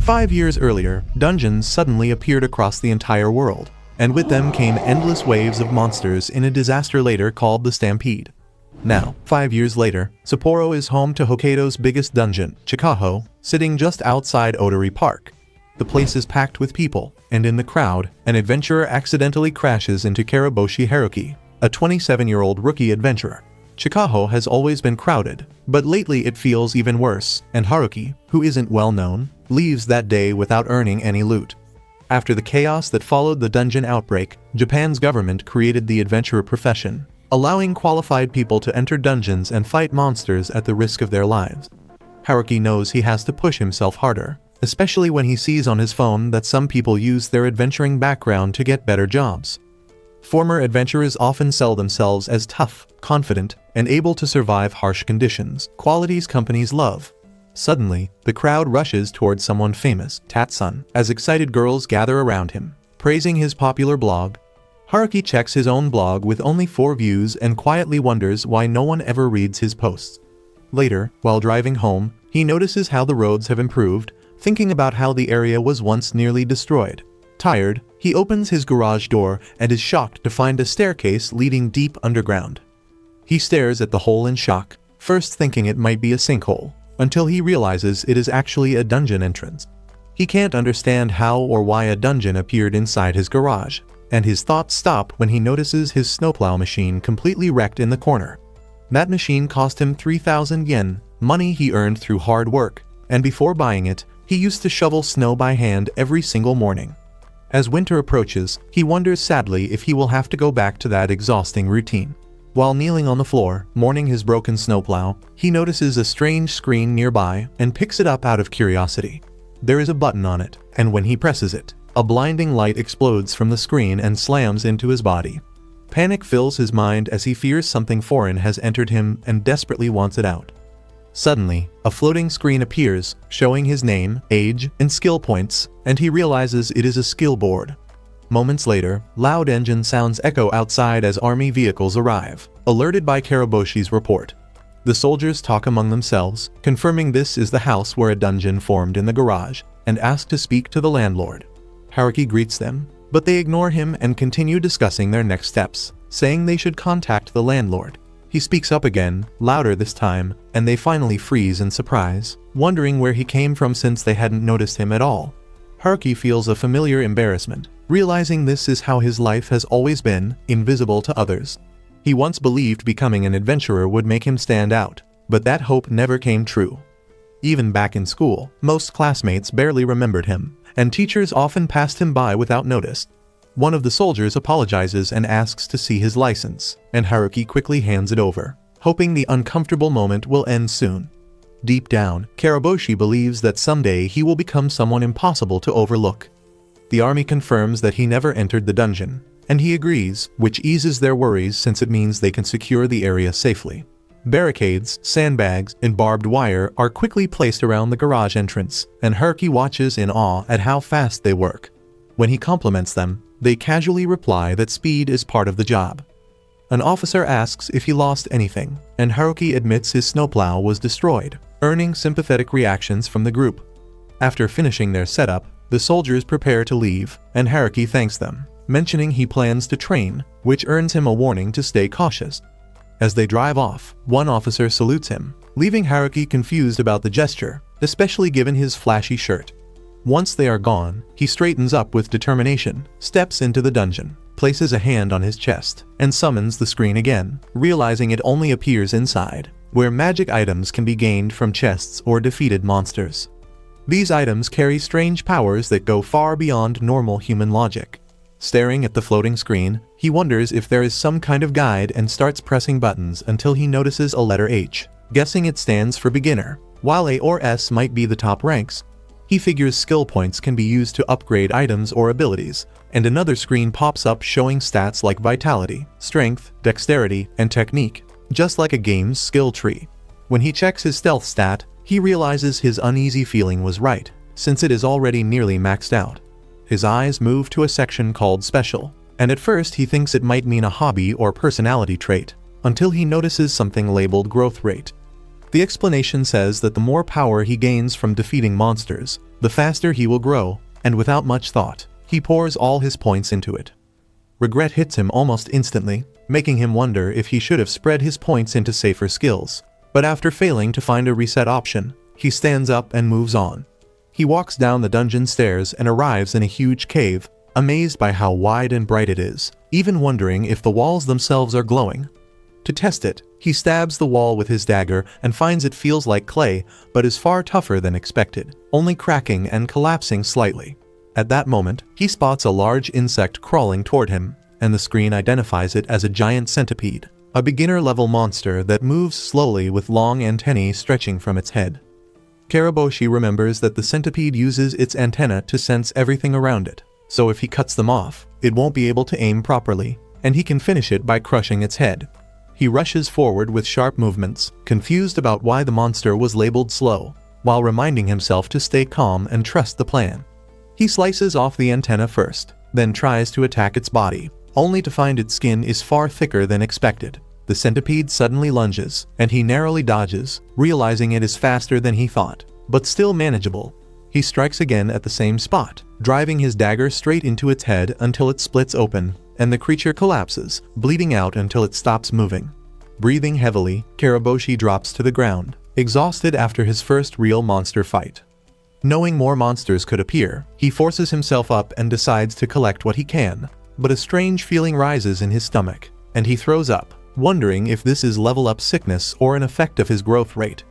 5 years earlier, dungeons suddenly appeared across the entire world, and with them came endless waves of monsters in a disaster later called the Stampede. Now, 5 years later, Sapporo is home to Hokkaido's biggest dungeon, Chikaho, sitting just outside Odori Park. The place is packed with people, and in the crowd, an adventurer accidentally crashes into Karaboshi Haruki, a 27-year-old rookie adventurer. Chikaho has always been crowded, but lately it feels even worse, and Haruki, who isn't well known, leaves that day without earning any loot. After the chaos that followed the dungeon outbreak, Japan's government created the adventurer profession, allowing qualified people to enter dungeons and fight monsters at the risk of their lives. Haruki knows he has to push himself harder, especially when he sees on his phone that some people use their adventuring background to get better jobs. Former adventurers often sell themselves as tough, confident, and able to survive harsh conditions, qualities companies love. Suddenly, the crowd rushes towards someone famous, Tatsun, as excited girls gather around him, praising his popular blog. Haruki checks his own blog with only 4 views and quietly wonders why no one ever reads his posts. Later, while driving home, he notices how the roads have improved, thinking about how the area was once nearly destroyed. Tired, he opens his garage door and is shocked to find a staircase leading deep underground. He stares at the hole in shock, first thinking it might be a sinkhole, until he realizes it is actually a dungeon entrance. He can't understand how or why a dungeon appeared inside his garage, and his thoughts stop when he notices his snowplow machine completely wrecked in the corner. That machine cost him 3,000 yen, money he earned through hard work, and before buying it, he used to shovel snow by hand every single morning. As winter approaches, he wonders sadly if he will have to go back to that exhausting routine. While kneeling on the floor, mourning his broken snowplow, he notices a strange screen nearby and picks it up out of curiosity. There is a button on it, and when he presses it, a blinding light explodes from the screen and slams into his body. Panic fills his mind as he fears something foreign has entered him and desperately wants it out. Suddenly, a floating screen appears, showing his name, age, and skill points, and he realizes it is a skill board. Moments later, loud engine sounds echo outside as army vehicles arrive, alerted by Karaboshi's report. The soldiers talk among themselves, confirming this is the house where a dungeon formed in the garage, and ask to speak to the landlord. Haruki greets them, but they ignore him and continue discussing their next steps, saying they should contact the landlord. He speaks up again, louder this time, and they finally freeze in surprise, wondering where he came from since they hadn't noticed him at all. Haruki feels a familiar embarrassment, realizing this is how his life has always been, invisible to others. He once believed becoming an adventurer would make him stand out, but that hope never came true. Even back in school, most classmates barely remembered him, and teachers often passed him by without notice. One of the soldiers apologizes and asks to see his license, and Haruki quickly hands it over, hoping the uncomfortable moment will end soon. Deep down, Karaboshi believes that someday he will become someone impossible to overlook. The army confirms that he never entered the dungeon, and he agrees, which eases their worries since it means they can secure the area safely. Barricades, sandbags, and barbed wire are quickly placed around the garage entrance, and Haruki watches in awe at how fast they work. When he compliments them, they casually reply that speed is part of the job. An officer asks if he lost anything, and Haruki admits his snowplow was destroyed, earning sympathetic reactions from the group. After finishing their setup, the soldiers prepare to leave, and Haruki thanks them, mentioning he plans to train, which earns him a warning to stay cautious. As they drive off, one officer salutes him, leaving Haruki confused about the gesture, especially given his flashy shirt. Once they are gone, he straightens up with determination, steps into the dungeon, places a hand on his chest, and summons the screen again, realizing it only appears inside, where magic items can be gained from chests or defeated monsters. These items carry strange powers that go far beyond normal human logic. Staring at the floating screen, he wonders if there is some kind of guide and starts pressing buttons until he notices a letter H, guessing it stands for beginner, while A or S might be the top ranks. He figures skill points can be used to upgrade items or abilities, and another screen pops up showing stats like vitality, strength, dexterity, and technique, just like a game's skill tree. When he checks his stealth stat, he realizes his uneasy feeling was right, since it is already nearly maxed out. His eyes move to a section called Special, and at first he thinks it might mean a hobby or personality trait, until he notices something labeled Growth Rate. The explanation says that the more power he gains from defeating monsters, the faster he will grow, and without much thought, he pours all his points into it. Regret hits him almost instantly, making him wonder if he should have spread his points into safer skills. But after failing to find a reset option, he stands up and moves on. He walks down the dungeon stairs and arrives in a huge cave, amazed by how wide and bright it is, even wondering if the walls themselves are glowing. To test it, he stabs the wall with his dagger and finds it feels like clay, but is far tougher than expected, only cracking and collapsing slightly. At that moment, he spots a large insect crawling toward him, and the screen identifies it as a giant centipede, a beginner-level monster that moves slowly with long antennae stretching from its head. Karaboshi remembers that the centipede uses its antenna to sense everything around it, so if he cuts them off, it won't be able to aim properly, and he can finish it by crushing its head. He rushes forward with sharp movements, confused about why the monster was labeled slow, while reminding himself to stay calm and trust the plan. He slices off the antenna first, then tries to attack its body, only to find its skin is far thicker than expected. The centipede suddenly lunges, and he narrowly dodges, realizing it is faster than he thought, but still manageable. He strikes again at the same spot, driving his dagger straight into its head until it splits open, and the creature collapses, bleeding out until it stops moving. Breathing heavily, Karaboshi drops to the ground, exhausted after his first real monster fight. Knowing more monsters could appear, he forces himself up and decides to collect what he can, but a strange feeling rises in his stomach, and he throws up, wondering if this is level-up sickness or an effect of his growth rate.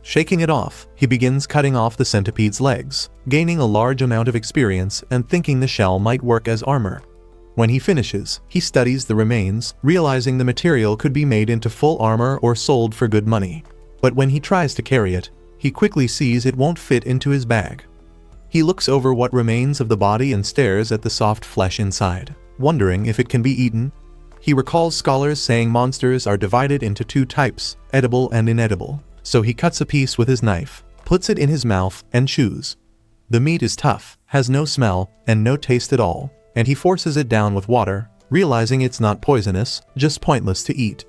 Shaking it off, he begins cutting off the centipede's legs, gaining a large amount of experience and thinking the shell might work as armor. When he finishes, he studies the remains, realizing the material could be made into full armor or sold for good money. But when he tries to carry it, he quickly sees it won't fit into his bag. He looks over what remains of the body and stares at the soft flesh inside, wondering if it can be eaten. He recalls scholars saying monsters are divided into two types, edible and inedible, so he cuts a piece with his knife, puts it in his mouth, and chews. The meat is tough, has no smell, and no taste at all, and he forces it down with water, realizing it's not poisonous, just pointless to eat.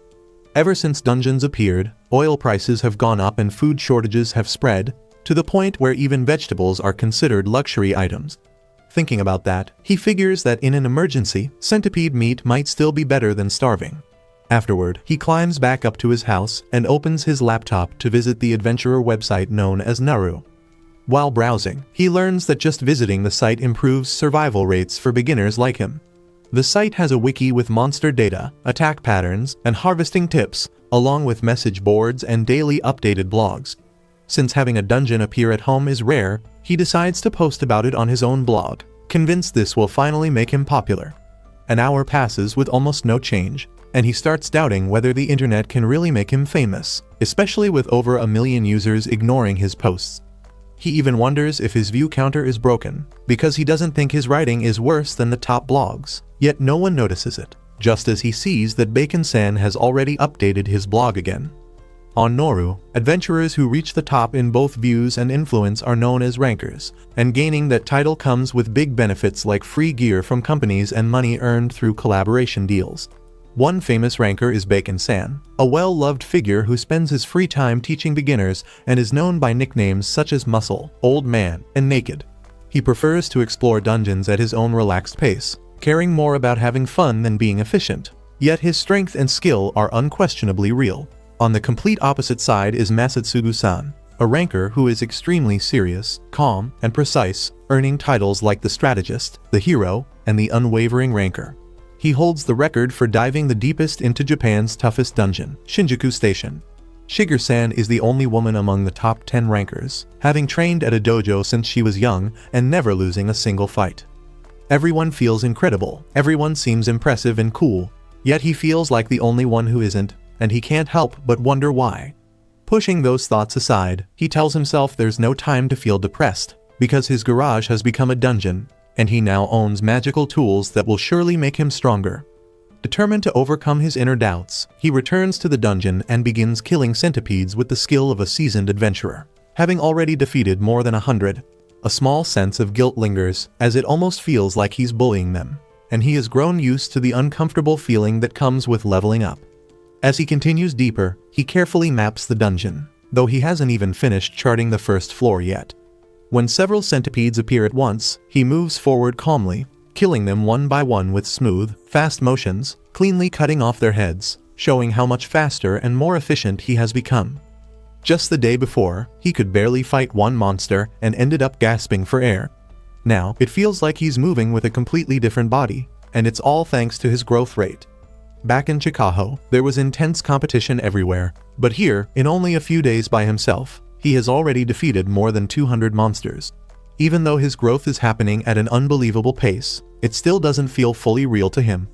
Ever since dungeons appeared, oil prices have gone up and food shortages have spread, to the point where even vegetables are considered luxury items. Thinking about that, he figures that in an emergency, centipede meat might still be better than starving. Afterward, he climbs back up to his house and opens his laptop to visit the adventurer website known as Naru. While browsing, he learns that just visiting the site improves survival rates for beginners like him. The site has a wiki with monster data, attack patterns, and harvesting tips, along with message boards and daily updated blogs. Since having a dungeon appear at home is rare, he decides to post about it on his own blog, convinced this will finally make him popular. An hour passes with almost no change, and he starts doubting whether the internet can really make him famous, especially with over 1 million users ignoring his posts. He even wonders if his view counter is broken, because he doesn't think his writing is worse than the top blogs, yet no one notices it, just as he sees that Bacon-san has already updated his blog again. On Noru, adventurers who reach the top in both views and influence are known as rankers, and gaining that title comes with big benefits like free gear from companies and money earned through collaboration deals. One famous ranker is Bacon-san, a well-loved figure who spends his free time teaching beginners and is known by nicknames such as Muscle, Old Man, and Naked. He prefers to explore dungeons at his own relaxed pace, caring more about having fun than being efficient, yet his strength and skill are unquestionably real. On the complete opposite side is Masatsugu-san, a ranker who is extremely serious, calm, and precise, earning titles like the Strategist, the Hero, and the Unwavering Ranker. He holds the record for diving the deepest into Japan's toughest dungeon, Shinjuku Station. Shiger-san is the only woman among the top 10 rankers, having trained at a dojo since she was young and never losing a single fight. Everyone feels incredible, everyone seems impressive and cool, yet he feels like the only one who isn't, and he can't help but wonder why. Pushing those thoughts aside, he tells himself there's no time to feel depressed, because his garage has become a dungeon, and he now owns magical tools that will surely make him stronger. Determined to overcome his inner doubts, he returns to the dungeon and begins killing centipedes with the skill of a seasoned adventurer. Having already defeated more than 100, a small sense of guilt lingers, as it almost feels like he's bullying them, and he has grown used to the uncomfortable feeling that comes with leveling up. As he continues deeper, he carefully maps the dungeon, though he hasn't even finished charting the first floor yet. When several centipedes appear at once, he moves forward calmly, killing them one by one with smooth, fast motions, cleanly cutting off their heads, showing how much faster and more efficient he has become. Just the day before, he could barely fight one monster and ended up gasping for air. Now, it feels like he's moving with a completely different body, and it's all thanks to his growth rate. Back in Chicago, there was intense competition everywhere, but here, in only a few days by himself, he has already defeated more than 200 monsters. Even though his growth is happening at an unbelievable pace, it still doesn't feel fully real to him.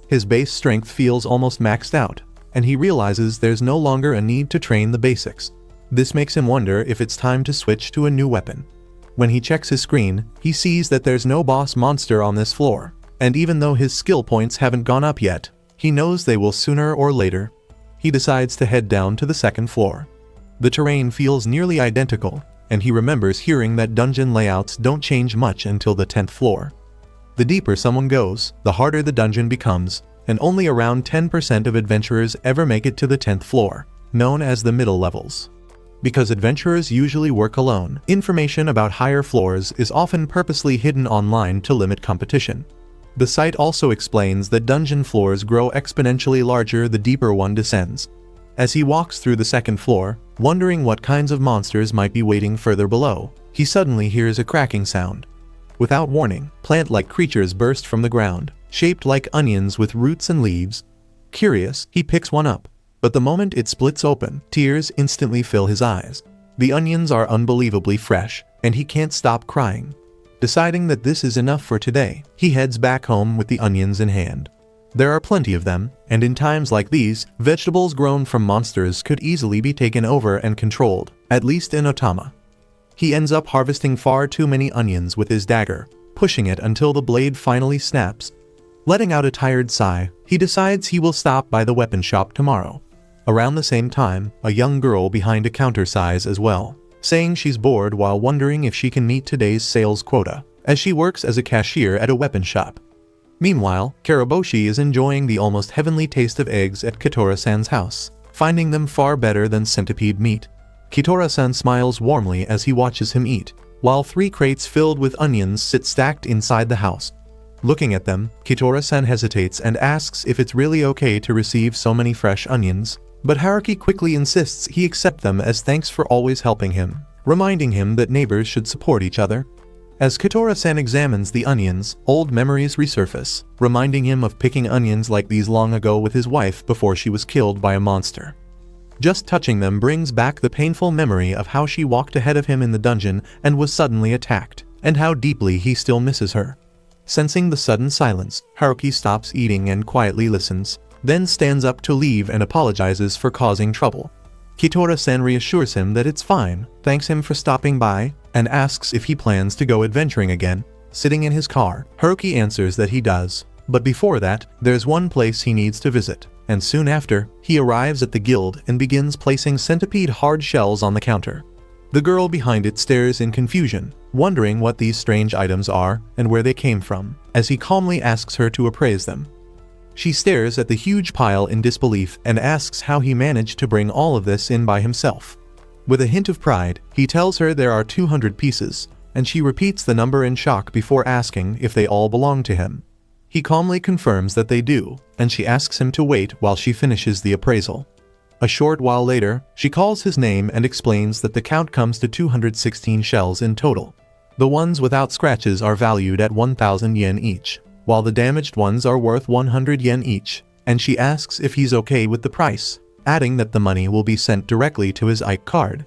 His base strength feels almost maxed out, and he realizes there's no longer a need to train the basics. This makes him wonder if it's time to switch to a new weapon. When he checks his screen, he sees that there's no boss monster on this floor, and even though his skill points haven't gone up yet, he knows they will sooner or later. He decides to head down to the second floor. The terrain feels nearly identical, and he remembers hearing that dungeon layouts don't change much until the 10th floor. The deeper someone goes, the harder the dungeon becomes, and only around 10% of adventurers ever make it to the 10th floor, known as the middle levels. Because adventurers usually work alone, information about higher floors is often purposely hidden online to limit competition. The site also explains that dungeon floors grow exponentially larger the deeper one descends. As he walks through the second floor, wondering what kinds of monsters might be waiting further below, he suddenly hears a cracking sound. Without warning, plant-like creatures burst from the ground, shaped like onions with roots and leaves. Curious, he picks one up, but the moment it splits open, tears instantly fill his eyes. The onions are unbelievably fresh, and he can't stop crying. Deciding that this is enough for today, he heads back home with the onions in hand. There are plenty of them, and in times like these, vegetables grown from monsters could easily be taken over and controlled, at least in Otama. He ends up harvesting far too many onions with his dagger, pushing it until the blade finally snaps. Letting out a tired sigh, he decides he will stop by the weapon shop tomorrow. Around the same time, a young girl behind a counter sighs as well, saying she's bored while wondering if she can meet today's sales quota, as she works as a cashier at a weapon shop. Meanwhile, Karaboshi is enjoying the almost heavenly taste of eggs at Kitora-san's house, finding them far better than centipede meat. Kitora-san smiles warmly as he watches him eat, while 3 crates filled with onions sit stacked inside the house. Looking at them, Kitora-san hesitates and asks if it's really okay to receive so many fresh onions, but Haruki quickly insists he accept them as thanks for always helping him, reminding him that neighbors should support each other. As Kitora-san examines the onions, old memories resurface, reminding him of picking onions like these long ago with his wife before she was killed by a monster. Just touching them brings back the painful memory of how she walked ahead of him in the dungeon and was suddenly attacked, and how deeply he still misses her. Sensing the sudden silence, Haruki stops eating and quietly listens, then stands up to leave and apologizes for causing trouble. Kitora-san reassures him that it's fine, thanks him for stopping by, and asks if he plans to go adventuring again. Sitting in his car, Haruki answers that he does, but before that, there's one place he needs to visit, and soon after, he arrives at the guild and begins placing centipede hard shells on the counter. The girl behind it stares in confusion, wondering what these strange items are and where they came from, as he calmly asks her to appraise them. She stares at the huge pile in disbelief and asks how he managed to bring all of this in by himself. With a hint of pride, he tells her there are 200 pieces, and she repeats the number in shock before asking if they all belong to him. He calmly confirms that they do, and she asks him to wait while she finishes the appraisal. A short while later, she calls his name and explains that the count comes to 216 shells in total. The ones without scratches are valued at 1,000 yen each, while the damaged ones are worth 100 yen each, and she asks if he's okay with the price, adding that the money will be sent directly to his Ike card.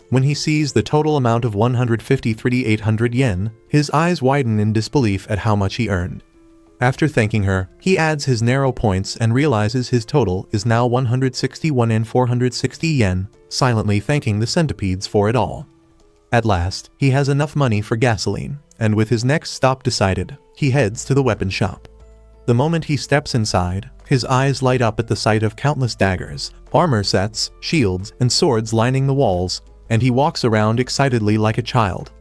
When he sees the total amount of 153,800 yen, his eyes widen in disbelief at how much he earned. After thanking her, he adds his narrow points and realizes his total is now 161,460 yen, silently thanking the centipedes for it all. At last, he has enough money for gasoline, and with his next stop decided, he heads to the weapon shop. The moment he steps inside, his eyes light up at the sight of countless daggers, armor sets, shields, and swords lining the walls, and he walks around excitedly like a child.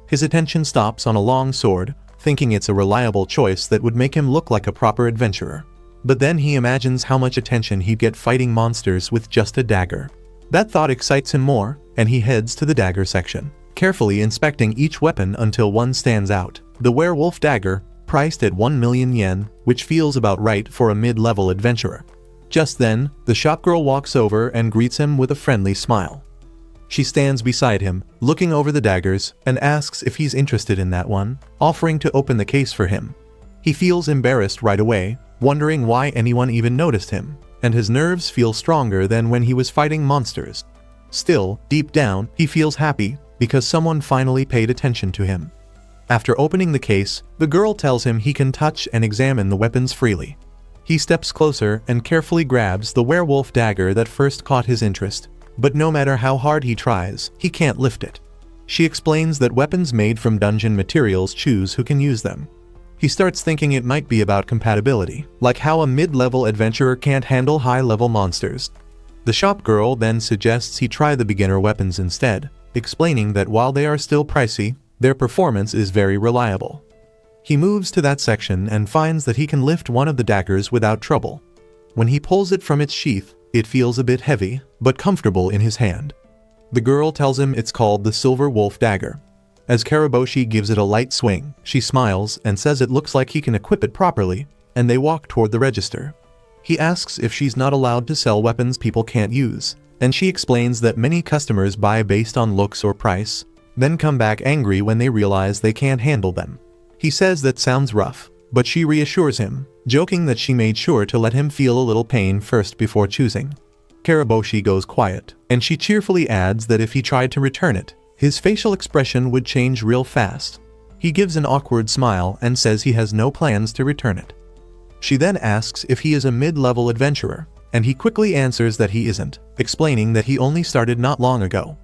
His attention stops on a long sword, thinking it's a reliable choice that would make him look like a proper adventurer. But then he imagines how much attention he'd get fighting monsters with just a dagger. That thought excites him more, and he heads to the dagger section. carefully inspecting each weapon until one stands out. The werewolf dagger, priced at 1 million yen, which feels about right for a mid-level adventurer. Just then, the shopgirl walks over and greets him with a friendly smile. She stands beside him, looking over the daggers, and asks if he's interested in that one, offering to open the case for him. He feels embarrassed right away, wondering why anyone even noticed him, and his nerves feel stronger than when he was fighting monsters. Still, deep down, he feels happy because someone finally paid attention to him. After opening the case, the girl tells him he can touch and examine the weapons freely. He steps closer and carefully grabs the werewolf dagger that first caught his interest, but no matter how hard he tries, he can't lift it. She explains that weapons made from dungeon materials choose who can use them. He starts thinking it might be about compatibility, like how a mid-level adventurer can't handle high-level monsters. The shop girl then suggests he try the beginner weapons instead, explaining that while they are still pricey, their performance is very reliable. He moves to that section and finds that he can lift one of the daggers without trouble. When he pulls it from its sheath, it feels a bit heavy, but comfortable in his hand. The girl tells him it's called the Silver Wolf Dagger. As Karaboshi gives it a light swing, she smiles and says it looks like he can equip it properly, and they walk toward the register. He asks if she's not allowed to sell weapons people can't use, and she explains that many customers buy based on looks or price, then come back angry when they realize they can't handle them. He says that sounds rough, but she reassures him, joking that she made sure to let him feel a little pain first before choosing. Karaboshi goes quiet, and she cheerfully adds that if he tried to return it, his facial expression would change real fast. He gives an awkward smile and says he has no plans to return it. She then asks if he is a mid-level adventurer, and he quickly answers that he isn't, explaining that he only started not long ago.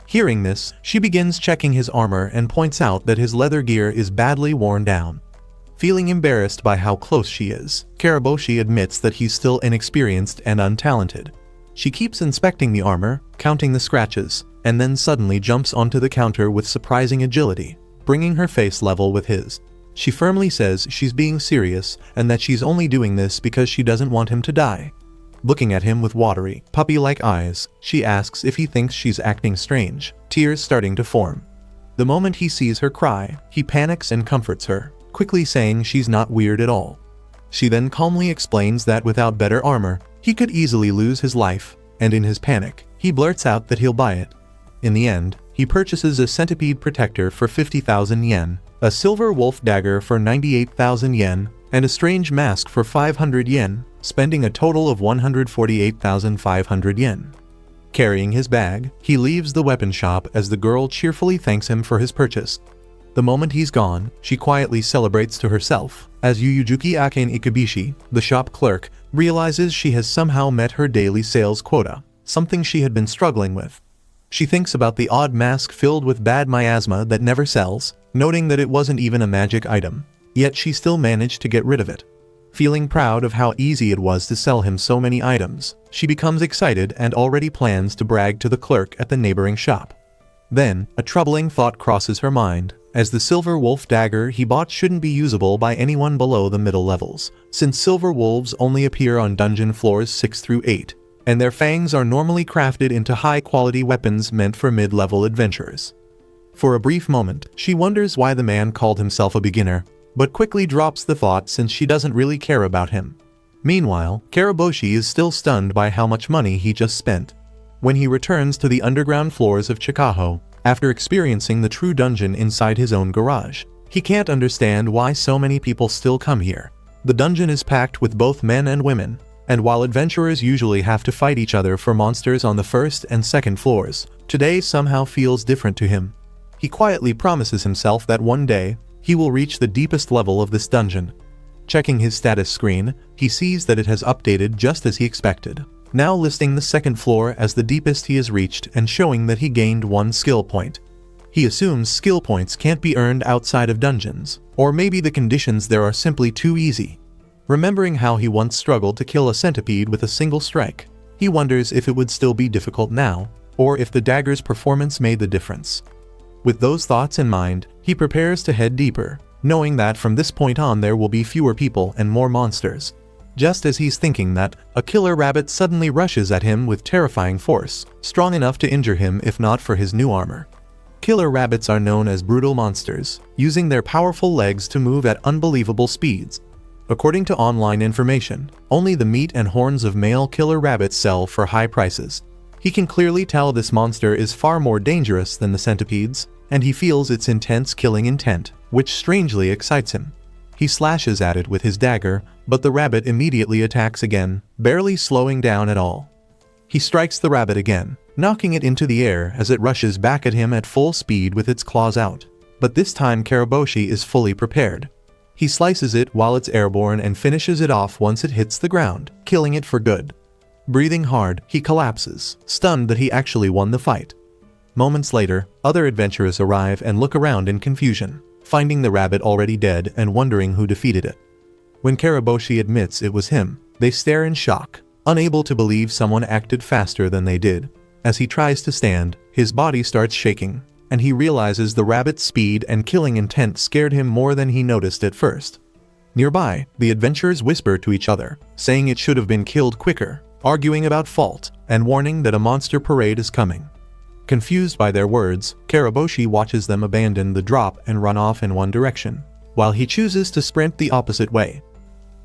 Hearing this, she begins checking his armor and points out that his leather gear is badly worn down. Feeling embarrassed by how close she is, Karaboshi admits that he's still inexperienced and untalented. She keeps inspecting the armor, counting the scratches, and then suddenly jumps onto the counter with surprising agility, bringing her face level with his. She firmly says she's being serious and that she's only doing this because she doesn't want him to die. Looking at him with watery, puppy-like eyes, she asks if he thinks she's acting strange, tears starting to form. The moment he sees her cry, he panics and comforts her, quickly saying she's not weird at all. She then calmly explains that without better armor, he could easily lose his life, and in his panic, he blurts out that he'll buy it. In the end, he purchases a centipede protector for 50,000 yen, a silver wolf dagger for 98,000 yen, and a strange mask for 500 yen, spending a total of 148,500 yen. Carrying his bag, he leaves the weapon shop as the girl cheerfully thanks him for his purchase. The moment he's gone, she quietly celebrates to herself, as Yuyujuki Aken Ikubishi, the shop clerk, realizes she has somehow met her daily sales quota, something she had been struggling with. She thinks about the odd mask filled with bad miasma that never sells, noting that it wasn't even a magic item, yet she still managed to get rid of it. Feeling proud of how easy it was to sell him so many items, she becomes excited and already plans to brag to the clerk at the neighboring shop. Then, a troubling thought crosses her mind, as the silver wolf dagger he bought shouldn't be usable by anyone below the middle levels, since silver wolves only appear on dungeon floors 6 through 8, and their fangs are normally crafted into high-quality weapons meant for mid-level adventurers. For a brief moment, she wonders why the man called himself a beginner, but quickly drops the thought since she doesn't really care about him. Meanwhile, Karaboshi is still stunned by how much money he just spent. When he returns to the underground floors of Chikaho, after experiencing the true dungeon inside his own garage, he can't understand why so many people still come here. The dungeon is packed with both men and women, and while adventurers usually have to fight each other for monsters on the first and second floors, today somehow feels different to him. He quietly promises himself that one day, he will reach the deepest level of this dungeon. Checking his status screen, he sees that it has updated just as he expected, now listing the second floor as the deepest he has reached and showing that he gained 1 skill point. He assumes skill points can't be earned outside of dungeons, or maybe the conditions there are simply too easy. Remembering how he once struggled to kill a centipede with a single strike, he wonders if it would still be difficult now, or if the dagger's performance made the difference. With those thoughts in mind, he prepares to head deeper, knowing that from this point on there will be fewer people and more monsters. Just as he's thinking that, a killer rabbit suddenly rushes at him with terrifying force, strong enough to injure him if not for his new armor. killer rabbits are known as brutal monsters, using their powerful legs to move at unbelievable speeds. According to online information, only the meat and horns of male killer rabbits sell for high prices. He can clearly tell this monster is far more dangerous than the centipedes, and he feels its intense killing intent, which strangely excites him. He slashes at it with his dagger, but the rabbit immediately attacks again, barely slowing down at all. He strikes the rabbit again, knocking it into the air as it rushes back at him at full speed with its claws out. But this time Karaboshi is fully prepared. He slices it while it's airborne and finishes it off once it hits the ground, killing it for good. Breathing hard, he collapses, stunned that he actually won the fight. Moments later, other adventurers arrive and look around in confusion, finding the rabbit already dead and wondering who defeated it. When Karaboshi admits it was him, they stare in shock, unable to believe someone acted faster than they did. As he tries to stand, his body starts shaking, and he realizes the rabbit's speed and killing intent scared him more than he noticed at first. Nearby, the adventurers whisper to each other, saying it should have been killed quicker, arguing about fault, and warning that a monster parade is coming. Confused by their words, Karaboshi watches them abandon the drop and run off in one direction, while he chooses to sprint the opposite way.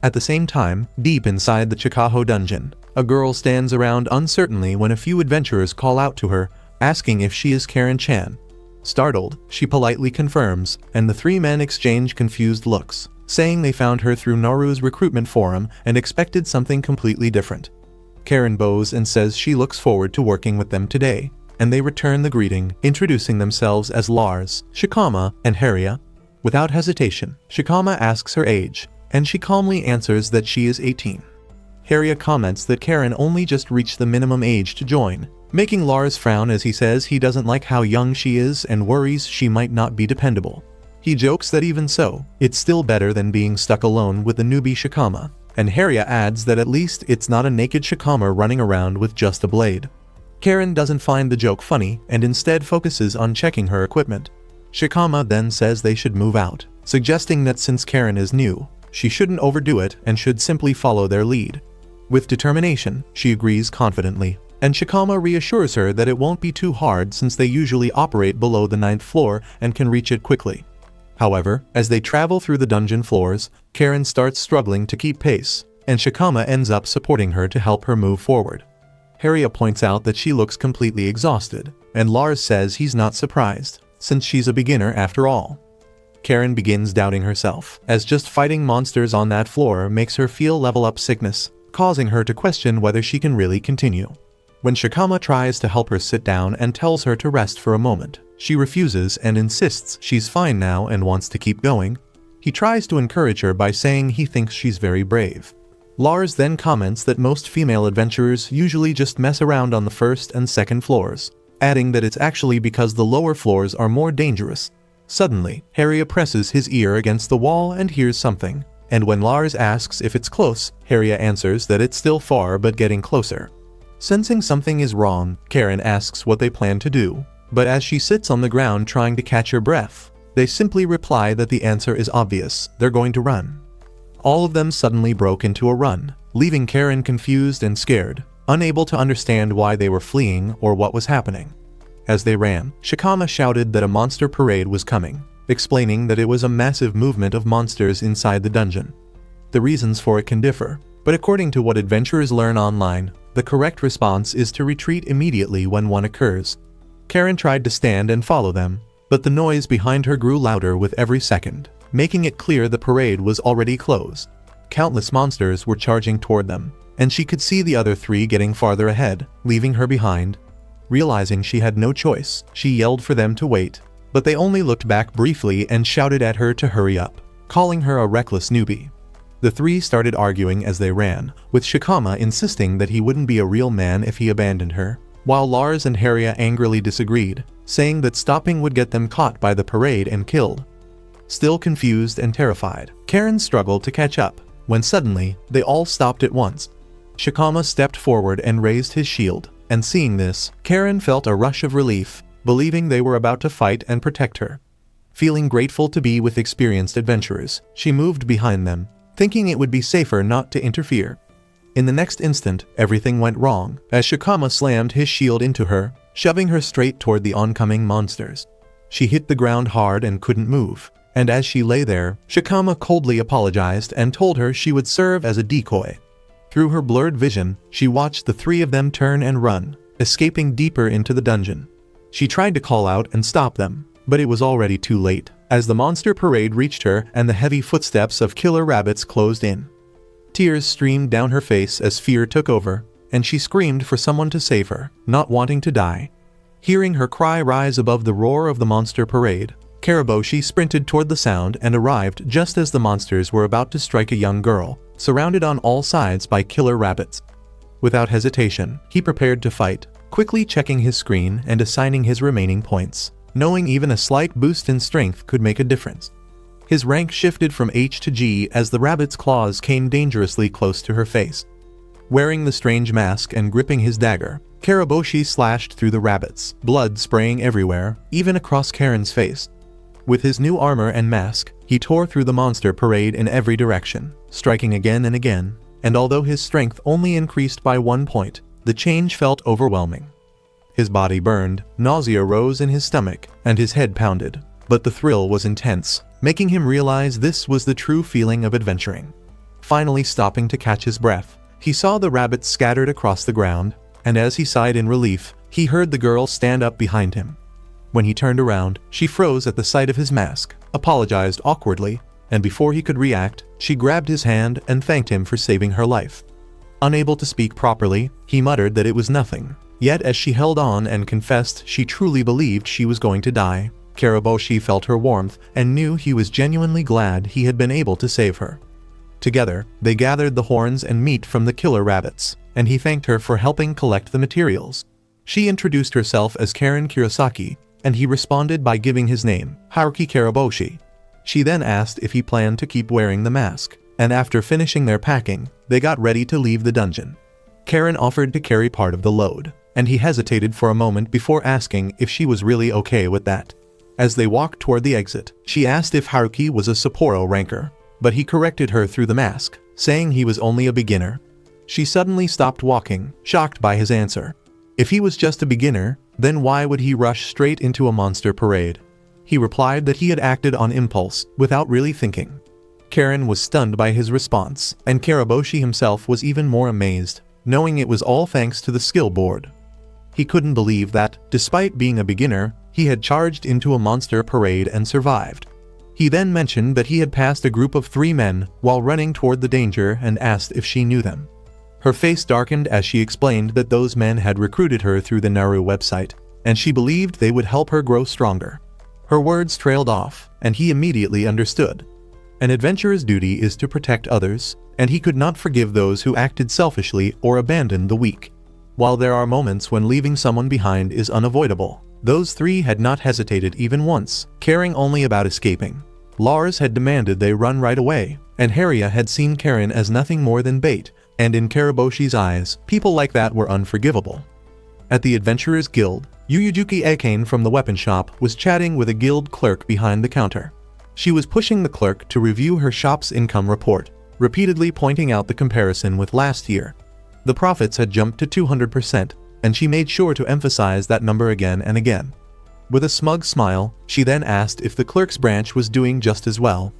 At the same time, deep inside the Chikaho dungeon, a girl stands around uncertainly when a few adventurers call out to her, asking if she is Karen-chan. Startled, she politely confirms, and the three men exchange confused looks, saying they found her through Naru's recruitment forum and expected something completely different. Karen bows and says she looks forward to working with them today, and they return the greeting, introducing themselves as Lars, Shikama, and Haria. Without hesitation, Shikama asks her age, and she calmly answers that she is 18. Haria comments that Karen only just reached the minimum age to join, making Lars frown as he says he doesn't like how young she is and worries she might not be dependable. He jokes that even so, it's still better than being stuck alone with the newbie Shikama, and Haria adds that at least it's not a naked Shikama running around with just a blade. Karen doesn't find the joke funny and instead focuses on checking her equipment. Shikama then says they should move out, suggesting that since Karen is new, she shouldn't overdo it and should simply follow their lead. With determination, she agrees confidently, and Shikama reassures her that it won't be too hard since they usually operate below the 9th floor and can reach it quickly. However, as they travel through the dungeon floors, Karen starts struggling to keep pace, and Shikama ends up supporting her to help her move forward. Haria points out that she looks completely exhausted, and Lars says he's not surprised, since she's a beginner after all. Karen begins doubting herself, as just fighting monsters on that floor makes her feel level up sickness, causing her to question whether she can really continue. When Shikama tries to help her sit down and tells her to rest for a moment, she refuses and insists she's fine now and wants to keep going. He tries to encourage her by saying he thinks she's very brave. Lars then comments that most female adventurers usually just mess around on the 1st and 2nd floors, adding that it's actually because the lower floors are more dangerous. Suddenly, Haria presses his ear against the wall and hears something, and when Lars asks if it's close, Haria answers that it's still far but getting closer. Sensing something is wrong, Karen asks what they plan to do, but as she sits on the ground trying to catch her breath, they simply reply that the answer is obvious, they're going to run. All of them suddenly broke into a run, leaving Karen confused and scared, unable to understand why they were fleeing or what was happening. As they ran, Shikama shouted that a monster parade was coming, explaining that it was a massive movement of monsters inside the dungeon. The reasons for it can differ, but according to what adventurers learn online, the correct response is to retreat immediately when one occurs. Karen tried to stand and follow them, but the noise behind her grew louder with every second, making it clear the parade was already closed. Countless monsters were charging toward them, and she could see the other three getting farther ahead, leaving her behind. Realizing she had no choice, she yelled for them to wait, but they only looked back briefly and shouted at her to hurry up, calling her a reckless newbie. The three started arguing as they ran, with Shikama insisting that he wouldn't be a real man if he abandoned her, while Lars and Haria angrily disagreed, saying that stopping would get them caught by the parade and killed. Still confused and terrified, Karen struggled to catch up, when suddenly, they all stopped at once. Shikama stepped forward and raised his shield, and seeing this, Karen felt a rush of relief, believing they were about to fight and protect her. Feeling grateful to be with experienced adventurers, she moved behind them, thinking it would be safer not to interfere. In the next instant, everything went wrong, as Shikama slammed his shield into her, shoving her straight toward the oncoming monsters. She hit the ground hard and couldn't move, and as she lay there, Shikama coldly apologized and told her she would serve as a decoy. Through her blurred vision, she watched the three of them turn and run, escaping deeper into the dungeon. She tried to call out and stop them, but it was already too late, as the monster parade reached her and the heavy footsteps of killer rabbits closed in. Tears streamed down her face as fear took over, and she screamed for someone to save her, not wanting to die. Hearing her cry rise above the roar of the monster parade, Karaboshi sprinted toward the sound and arrived just as the monsters were about to strike a young girl, surrounded on all sides by killer rabbits. Without hesitation, he prepared to fight, quickly checking his screen and assigning his remaining points, knowing even a slight boost in strength could make a difference. His rank shifted from H to G as the rabbit's claws came dangerously close to her face. Wearing the strange mask and gripping his dagger, Karaboshi slashed through the rabbits, blood spraying everywhere, even across Karen's face. With his new armor and mask, he tore through the monster parade in every direction, striking again and again, and although his strength only increased by 1 point, the change felt overwhelming. His body burned, nausea rose in his stomach, and his head pounded, but the thrill was intense, making him realize this was the true feeling of adventuring. Finally stopping to catch his breath, he saw the rabbits scattered across the ground, and as he sighed in relief, he heard the girl stand up behind him. When he turned around, she froze at the sight of his mask, apologized awkwardly, and before he could react, she grabbed his hand and thanked him for saving her life. Unable to speak properly, he muttered that it was nothing, yet as she held on and confessed she truly believed she was going to die, Karaboshi felt her warmth and knew he was genuinely glad he had been able to save her. Together, they gathered the horns and meat from the killer rabbits, and he thanked her for helping collect the materials. She introduced herself as Karen Kurosaki, and he responded by giving his name, Haruki Karaboshi. She then asked if he planned to keep wearing the mask, and after finishing their packing, they got ready to leave the dungeon. Karen offered to carry part of the load, and he hesitated for a moment before asking if she was really okay with that. As they walked toward the exit, she asked if Haruki was a Sapporo ranker, but he corrected her through the mask, saying he was only a beginner. She suddenly stopped walking, shocked by his answer. If he was just a beginner, then why would he rush straight into a monster parade? He replied that he had acted on impulse, without really thinking. Karen was stunned by his response, and Karaboshi himself was even more amazed, knowing it was all thanks to the skill board. He couldn't believe that, despite being a beginner, he had charged into a monster parade and survived. He then mentioned that he had passed a group of 3 men while running toward the danger and asked if she knew them. Her face darkened as she explained that those men had recruited her through the Naru website, and she believed they would help her grow stronger. Her words trailed off, and he immediately understood. An adventurer's duty is to protect others, and he could not forgive those who acted selfishly or abandoned the weak. While there are moments when leaving someone behind is unavoidable, those 3 had not hesitated even once, caring only about escaping. Lars had demanded they run right away, and Haria had seen Karen as nothing more than bait, and in Karaboshi's eyes, people like that were unforgivable. At the Adventurers Guild, Yuyujuki Akane from the weapon shop was chatting with a guild clerk behind the counter. She was pushing the clerk to review her shop's income report, repeatedly pointing out the comparison with last year. The profits had jumped to 200%, and she made sure to emphasize that number again and again. With a smug smile, she then asked if the clerk's branch was doing just as well.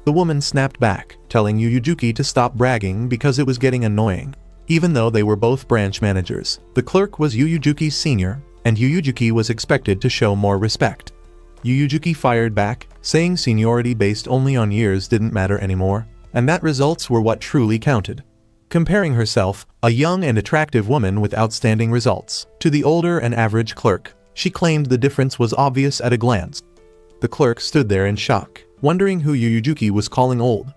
The woman snapped back, telling Yuyujuki to stop bragging because it was getting annoying. Even though they were both branch managers, the clerk was Yuyujuki's senior, and Yuyujuki was expected to show more respect. Yuyujuki fired back, saying seniority based only on years didn't matter anymore, and that results were what truly counted. Comparing herself, a young and attractive woman with outstanding results, to the older and average clerk, she claimed the difference was obvious at a glance. The clerk stood there in shock, wondering who Yuyujuki was calling old.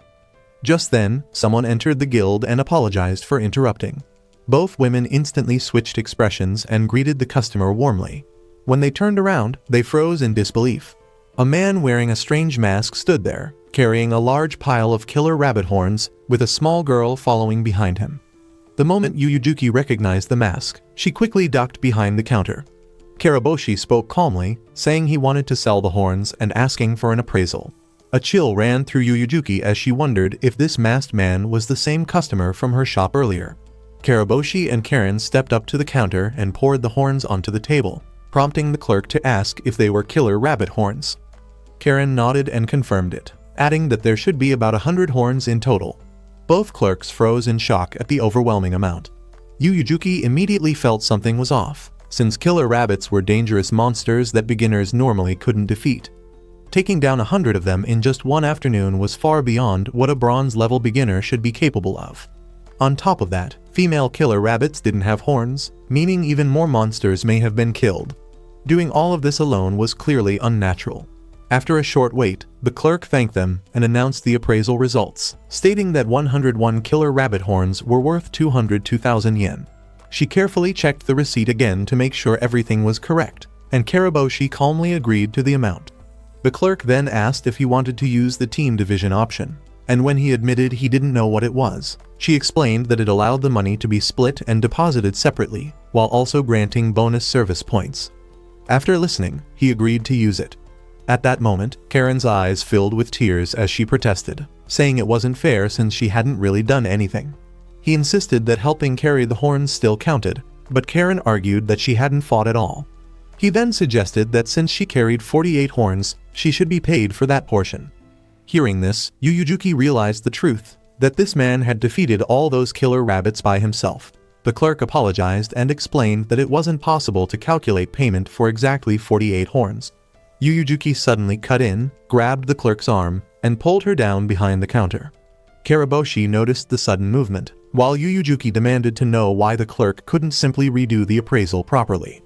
Just then, someone entered the guild and apologized for interrupting. Both women instantly switched expressions and greeted the customer warmly. When they turned around, they froze in disbelief. A man wearing a strange mask stood there, carrying a large pile of killer rabbit horns, with a small girl following behind him. The moment Yuyujuki recognized the mask, she quickly ducked behind the counter. Karaboshi spoke calmly, saying he wanted to sell the horns and asking for an appraisal. A chill ran through Yuyujuki as she wondered if this masked man was the same customer from her shop earlier. Karaboshi and Karen stepped up to the counter and poured the horns onto the table, prompting the clerk to ask if they were killer rabbit horns. Karen nodded and confirmed it, adding that there should be about 100 horns in total. Both clerks froze in shock at the overwhelming amount. Yuyujuki immediately felt something was off, since killer rabbits were dangerous monsters that beginners normally couldn't defeat. Taking down 100 of them in just one afternoon was far beyond what a bronze-level beginner should be capable of. On top of that, female killer rabbits didn't have horns, meaning even more monsters may have been killed. Doing all of this alone was clearly unnatural. After a short wait, the clerk thanked them and announced the appraisal results, stating that 101 killer rabbit horns were worth 202,000 yen. She carefully checked the receipt again to make sure everything was correct, and Karaboshi calmly agreed to the amount. The clerk then asked if he wanted to use the team division option, and when he admitted he didn't know what it was, she explained that it allowed the money to be split and deposited separately, while also granting bonus service points. After listening, he agreed to use it. At that moment, Karen's eyes filled with tears as she protested, saying it wasn't fair since she hadn't really done anything. He insisted that helping carry the horns still counted, but Karen argued that she hadn't fought at all. He then suggested that since she carried 48 horns, she should be paid for that portion. Hearing this, Yuyujuki realized the truth, that this man had defeated all those killer rabbits by himself. The clerk apologized and explained that it wasn't possible to calculate payment for exactly 48 horns. Yuyujuki suddenly cut in, grabbed the clerk's arm, and pulled her down behind the counter. Karaboshi noticed the sudden movement, while Yuyujuki demanded to know why the clerk couldn't simply redo the appraisal properly.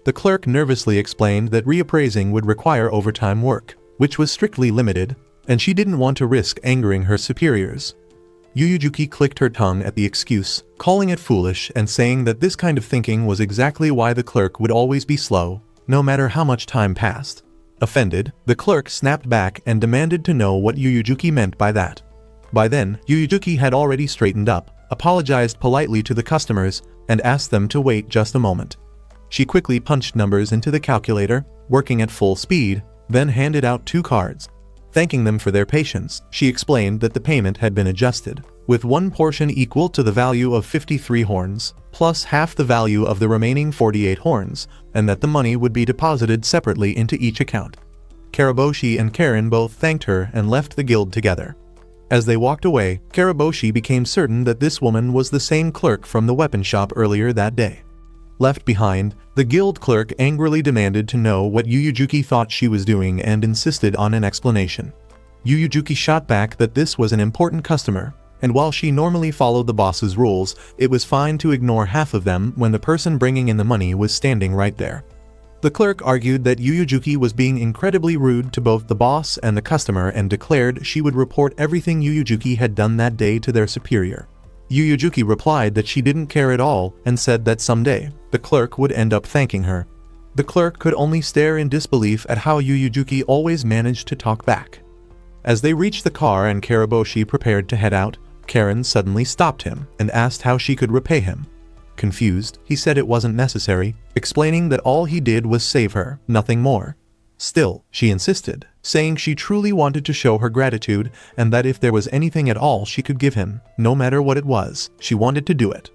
The clerk nervously explained that reappraising would require overtime work, which was strictly limited, and she didn't want to risk angering her superiors. Yuyujuki clicked her tongue at the excuse, calling it foolish and saying that this kind of thinking was exactly why the clerk would always be slow, no matter how much time passed. Offended, the clerk snapped back and demanded to know what Yuyujuki meant by that. By then, Yuyujuki had already straightened up, apologized politely to the customers, and asked them to wait just a moment. She quickly punched numbers into the calculator, working at full speed, then handed out 2 cards. Thanking them for their patience, she explained that the payment had been adjusted, with one portion equal to the value of 53 horns, plus half the value of the remaining 48 horns, and that the money would be deposited separately into each account. Karaboshi and Karen both thanked her and left the guild together. As they walked away, Karaboshi became certain that this woman was the same clerk from the weapon shop earlier that day. Left behind, the guild clerk angrily demanded to know what Yuyujuki thought she was doing and insisted on an explanation. Yuyujuki shot back that this was an important customer, and while she normally followed the boss's rules, it was fine to ignore half of them when the person bringing in the money was standing right there. The clerk argued that Yuyujuki was being incredibly rude to both the boss and the customer and declared she would report everything Yuyujuki had done that day to their superior. Yuyujuki replied that she didn't care at all and said that someday, the clerk would end up thanking her. The clerk could only stare in disbelief at how Yuyujuki always managed to talk back. As they reached the car and Karaboshi prepared to head out, Karen suddenly stopped him and asked how she could repay him. Confused, he said it wasn't necessary, explaining that all he did was save her, nothing more. Still, she insisted, saying she truly wanted to show her gratitude and that if there was anything at all she could give him, no matter what it was, she wanted to do it.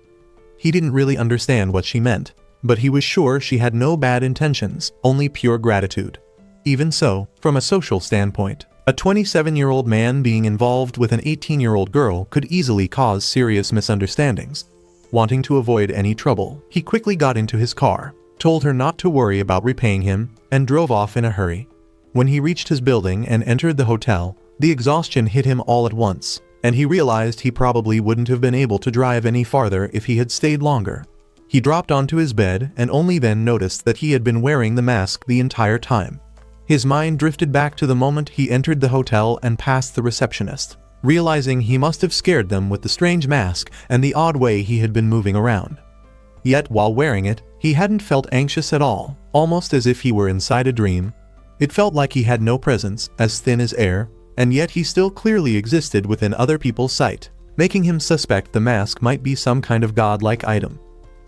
He didn't really understand what she meant, but he was sure she had no bad intentions, only pure gratitude. Even so, from a social standpoint, a 27-year-old man being involved with an 18-year-old girl could easily cause serious misunderstandings. Wanting to avoid any trouble, he quickly got into his car, told her not to worry about repaying him, and drove off in a hurry. When he reached his building and entered the hotel, the exhaustion hit him all at once, and he realized he probably wouldn't have been able to drive any farther if he had stayed longer. He dropped onto his bed and only then noticed that he had been wearing the mask the entire time. His mind drifted back to the moment he entered the hotel and passed the receptionist, realizing he must have scared them with the strange mask and the odd way he had been moving around. Yet while wearing it, he hadn't felt anxious at all, almost as if he were inside a dream. It felt like he had no presence, as thin as air, and yet he still clearly existed within other people's sight, making him suspect the mask might be some kind of godlike item.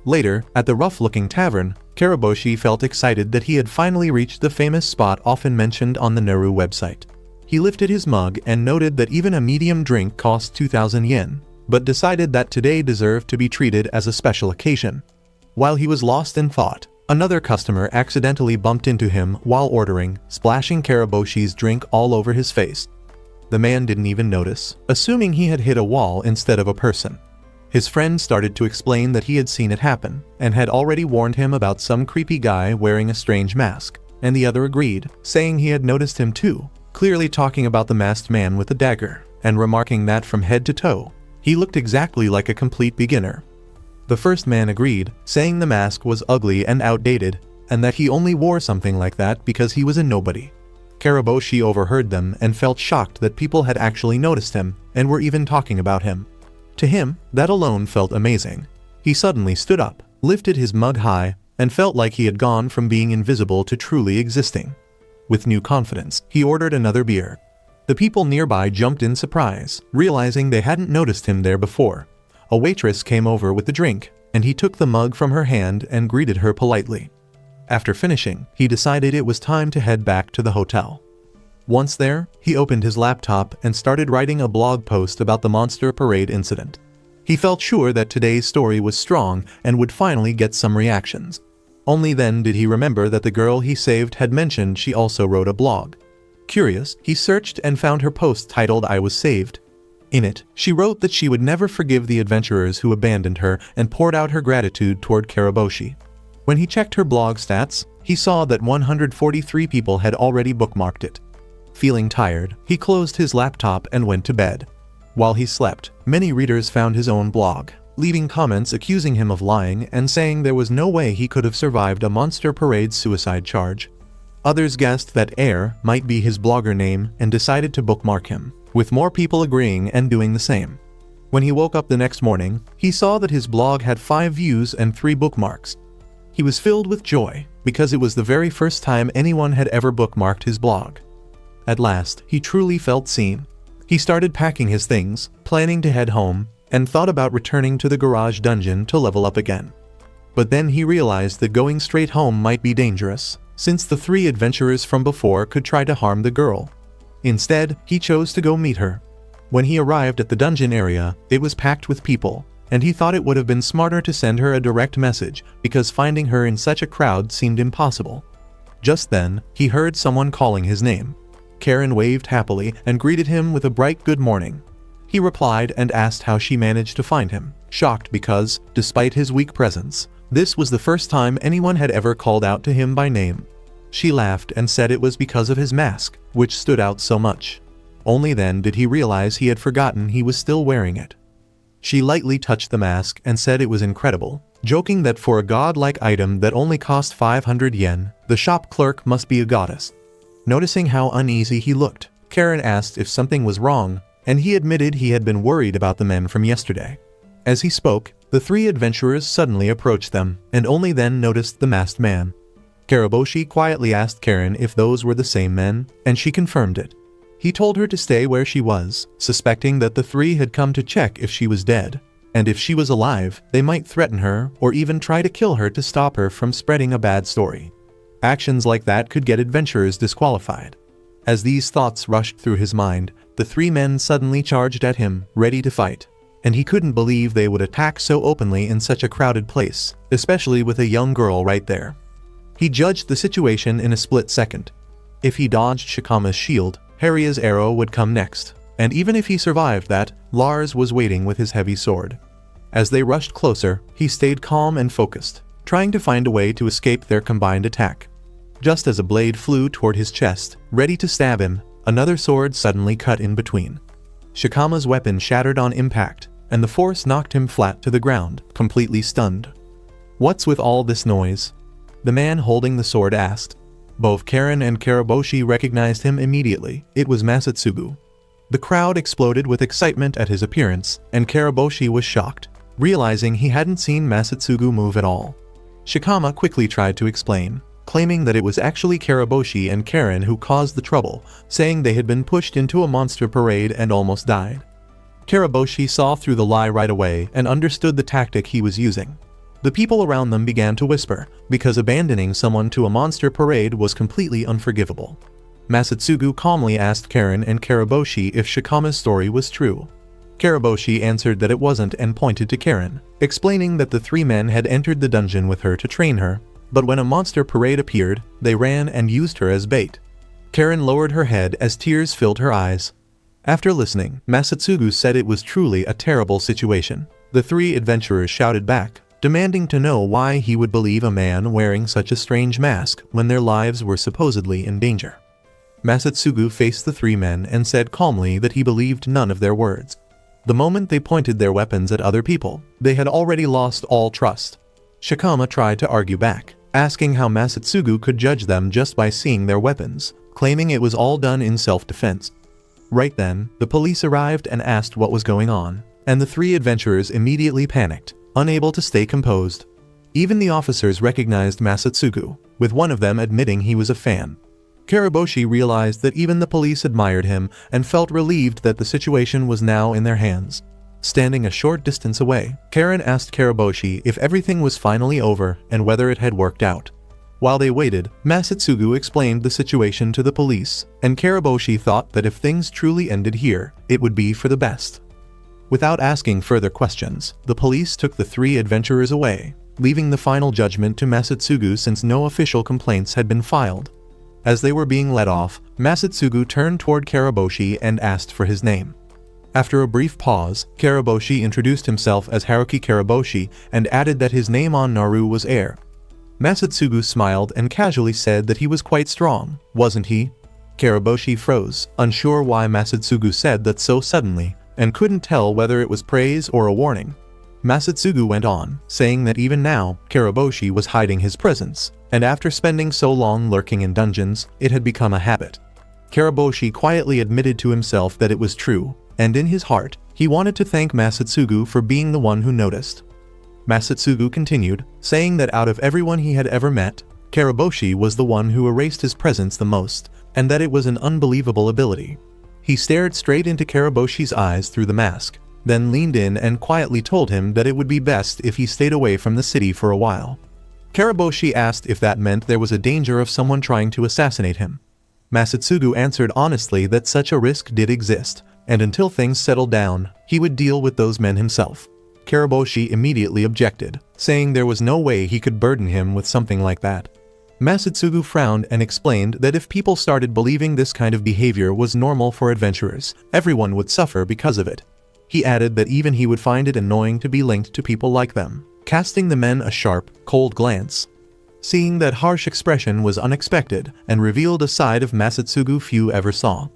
Later, at the rough-looking tavern, Karaboshi felt excited that he had finally reached the famous spot often mentioned on the Naru website. He lifted his mug and noted that even a medium drink cost 2,000 yen, but decided that today deserved to be treated as a special occasion. While he was lost in thought, Another customer accidentally bumped into him while ordering, splashing Karaboshi's drink all over his face. The man didn't even notice, assuming he had hit a wall instead of a person. His friend started to explain that he had seen it happen, and had already warned him about some creepy guy wearing a strange mask, and the other agreed, saying he had noticed him too, clearly talking about the masked man with the dagger, and remarking that from head to toe, he looked exactly like a complete beginner. The first man agreed, saying the mask was ugly and outdated, and that he only wore something like that because he was a nobody. Karaboshi overheard them and felt shocked that people had actually noticed him, and were even talking about him. To him, that alone felt amazing. He suddenly stood up, lifted his mug high, and felt like he had gone from being invisible to truly existing. With new confidence, he ordered another beer. The people nearby jumped in surprise, realizing they hadn't noticed him there before. A waitress came over with the drink, and he took the mug from her hand and greeted her politely. After finishing, he decided it was time to head back to the hotel. Once there, he opened his laptop and started writing a blog post about the monster parade incident. He felt sure that today's story was strong and would finally get some reactions. Only then did he remember that the girl he saved had mentioned she also wrote a blog. Curious, he searched and found her post titled "I Was Saved." In it, she wrote that she would never forgive the adventurers who abandoned her and poured out her gratitude toward Karaboshi. When he checked her blog stats, he saw that 143 people had already bookmarked it. Feeling tired, he closed his laptop and went to bed. While he slept, many readers found his own blog, leaving comments accusing him of lying and saying there was no way he could have survived a monster parade suicide charge. Others guessed that Air might be his blogger name and decided to bookmark him, with more people agreeing and doing the same. When he woke up the next morning, he saw that his blog had 5 views and 3 bookmarks. He was filled with joy, because it was the very first time anyone had ever bookmarked his blog. At last, he truly felt seen. He started packing his things, planning to head home, and thought about returning to the garage dungeon to level up again. But then he realized that going straight home might be dangerous, since the 3 adventurers from before could try to harm the girl. Instead, he chose to go meet her. When he arrived at the dungeon area, it was packed with people, and he thought it would have been smarter to send her a direct message, because finding her in such a crowd seemed impossible. Just then, he heard someone calling his name. Karen waved happily and greeted him with a bright good morning. He replied and asked how she managed to find him, shocked because, despite his weak presence, this was the first time anyone had ever called out to him by name. She laughed and said it was because of his mask, which stood out so much. Only then did he realize he had forgotten he was still wearing it. She lightly touched the mask and said it was incredible, joking that for a god-like item that only cost 500 yen, the shop clerk must be a goddess. Noticing how uneasy he looked, Karen asked if something was wrong, and he admitted he had been worried about the men from yesterday. As he spoke, the 3 adventurers suddenly approached them, and only then noticed the masked man. Karaboshi quietly asked Karen if those were the same men, and she confirmed it. He told her to stay where she was, suspecting that the 3 had come to check if she was dead, and if she was alive, they might threaten her or even try to kill her to stop her from spreading a bad story. Actions like that could get adventurers disqualified. As these thoughts rushed through his mind, the 3 men suddenly charged at him, ready to fight, and he couldn't believe they would attack so openly in such a crowded place, especially with a young girl right there. He judged the situation in a split second. If he dodged Shikama's shield, Harria's arrow would come next, and even if he survived that, Lars was waiting with his heavy sword. As they rushed closer, he stayed calm and focused, trying to find a way to escape their combined attack. Just as a blade flew toward his chest, ready to stab him, another sword suddenly cut in between. Shikama's weapon shattered on impact, and the force knocked him flat to the ground, completely stunned. "What's with all this noise?" the man holding the sword asked. Both Karen and Karaboshi recognized him immediately. It was Masatsugu. The crowd exploded with excitement at his appearance, and Karaboshi was shocked, realizing he hadn't seen Masatsugu move at all. Shikama quickly tried to explain, claiming that it was actually Karaboshi and Karen who caused the trouble, saying they had been pushed into a monster parade and almost died. Karaboshi saw through the lie right away and understood the tactic he was using. The people around them began to whisper, because abandoning someone to a monster parade was completely unforgivable. Masatsugu calmly asked Karen and Karaboshi if Shikama's story was true. Karaboshi answered that it wasn't and pointed to Karen, explaining that the 3 men had entered the dungeon with her to train her, But when a monster parade appeared, they ran and used her as bait. Karen lowered her head as tears filled her eyes. After listening, Masatsugu said it was truly a terrible situation. The three adventurers shouted back, demanding to know why he would believe a man wearing such a strange mask when their lives were supposedly in danger. Masatsugu faced the three men and said calmly that he believed none of their words. The moment they pointed their weapons at other people, they had already lost all trust. Shikama tried to argue back, asking how Masatsugu could judge them just by seeing their weapons, claiming it was all done in self-defense. Right then, the police arrived and asked what was going on, and the three adventurers immediately panicked, unable to stay composed. Even the officers recognized Masatsugu, with one of them admitting he was a fan. Karaboshi realized that even the police admired him and felt relieved that the situation was now in their hands. Standing a short distance away, Karen asked Karaboshi if everything was finally over and whether it had worked out. While they waited, Masatsugu explained the situation to the police, and Karaboshi thought that if things truly ended here, it would be for the best. Without asking further questions, the police took the three adventurers away, leaving the final judgment to Masatsugu since no official complaints had been filed. As they were being let off, Masatsugu turned toward Karaboshi and asked for his name. After a brief pause, Karaboshi introduced himself as Haruki Karaboshi and added that his name on Naru was Air. Masatsugu smiled and casually said that he was quite strong, wasn't he? Karaboshi froze, unsure why Masatsugu said that so suddenly, and couldn't tell whether it was praise or a warning. Masatsugu went on, saying that even now, Karaboshi was hiding his presence, and after spending so long lurking in dungeons, it had become a habit. Karaboshi quietly admitted to himself that it was true, and in his heart, he wanted to thank Masatsugu for being the one who noticed. Masatsugu continued, saying that out of everyone he had ever met, Karaboshi was the one who erased his presence the most, and that it was an unbelievable ability. He stared straight into Karaboshi's eyes through the mask, then leaned in and quietly told him that it would be best if he stayed away from the city for a while. Karaboshi asked if that meant there was a danger of someone trying to assassinate him. Masatsugu answered honestly that such a risk did exist, and until things settled down, he would deal with those men himself. Karaboshi immediately objected, saying there was no way he could burden him with something like that. Masatsugu frowned and explained that if people started believing this kind of behavior was normal for adventurers, everyone would suffer because of it. He added that even he would find it annoying to be linked to people like them, casting the men a sharp, cold glance. Seeing that harsh expression was unexpected and revealed a side of Masatsugu few ever saw.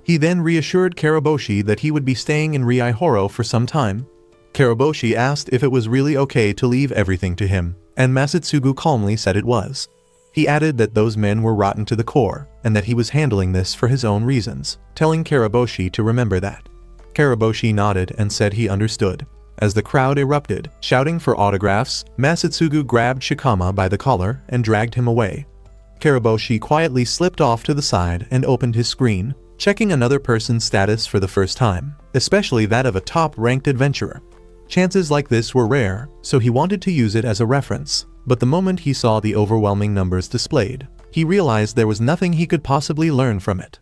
He then reassured Karaboshi that he would be staying in Riaihoro for some time. Karaboshi asked if it was really okay to leave everything to him, and Masatsugu calmly said it was. He added that those men were rotten to the core, and that he was handling this for his own reasons, telling Karaboshi to remember that. Karaboshi nodded and said he understood. As the crowd erupted, shouting for autographs, Masatsugu grabbed Shikama by the collar and dragged him away. Karaboshi quietly slipped off to the side and opened his screen, checking another person's status for the first time, especially that of a top-ranked adventurer. Chances like this were rare, so he wanted to use it as a reference, but the moment he saw the overwhelming numbers displayed, he realized there was nothing he could possibly learn from it.